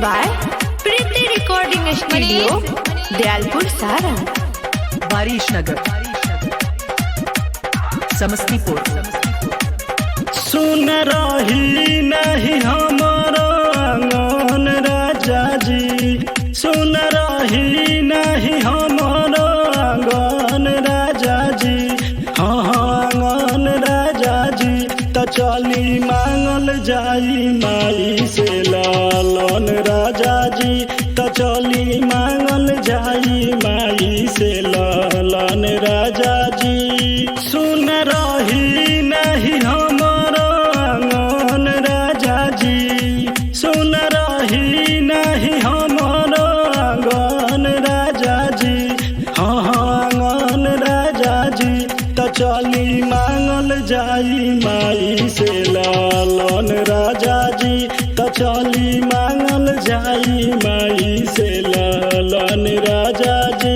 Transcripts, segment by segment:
by Priti Recording Studio, Dayalpur, Saran. Warisnagar Samastipur. सुन रही नहीं हमारा आंगन राजा जी, सुन रही नहीं हमारा आंगन राजा जी, हाँ आंगन राजा जी। त चली मांगल जाई माई से लालन राजा जी, त चली मांगल जाई माई से लालन राजा जी। सुन रही नहीं हमारा आंगन राजा जी, सुन रही नहीं हमारा आंगन राजा जी, हाँ आंगन राजा जी। त चली मांगल जाई माई से लालन राजा जी, त चली मांगल जाई माई से लालन राजा जी।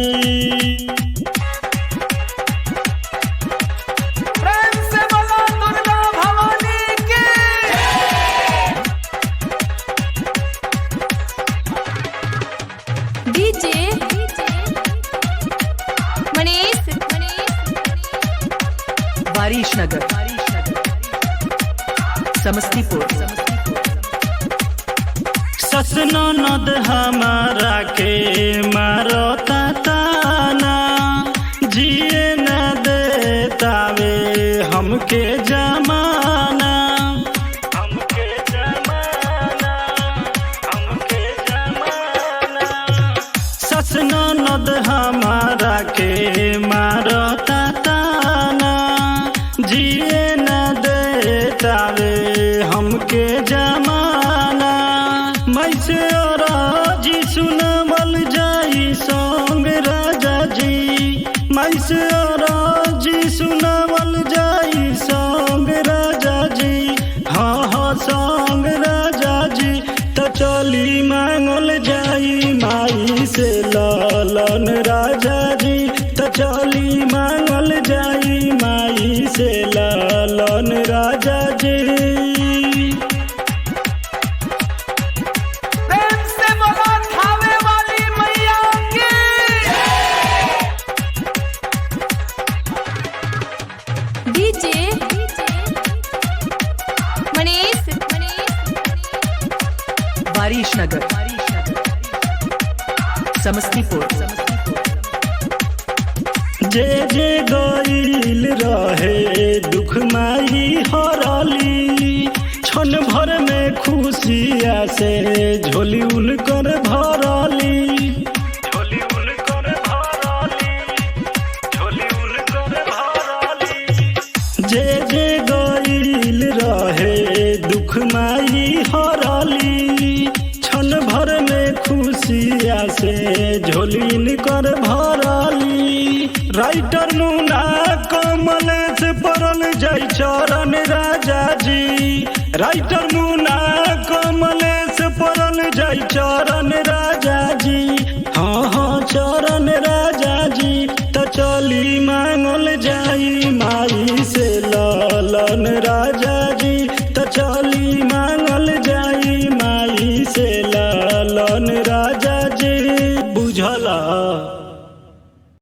DJ Manish Warisnagar Samastipur. सस ननद हमारा के मारो ताना, जिए न देतावे हमके जमाना, हमके जमाना, हमके जमाना। सस ननद हमारा के मारो ताना, जिए न देतावे हमके जमाना। मैसे राजी सुनवल जाई संग राजा जी, मैसे राजी सुनवल जाई संग राजा जी, हाँ संग राजा जी। त चली मांगल जाई माई से लालन राजा जी, त चली मांगल जाई माई से लालन राजा जी। DJ Manish Warisnagar Samastipur. जे जे गईल रहे दुख माई हरली, क्षण भर में खुशिया से झोली उनकर भरली, झोली उनकर भरली, झोली उनकर भरली। जे जे गईल रहे दुख माई हरली, क्षण भर में खुशिया से झोली कर भरली। राइटर मुना कमल से पड़ल जाई चरण राजा जी, राइटर मुना कमल से पड़ल जाई चरण राजा जी, हाँ चरण राजा जी। त चली मांगल जाई माई से लालन राजा जी,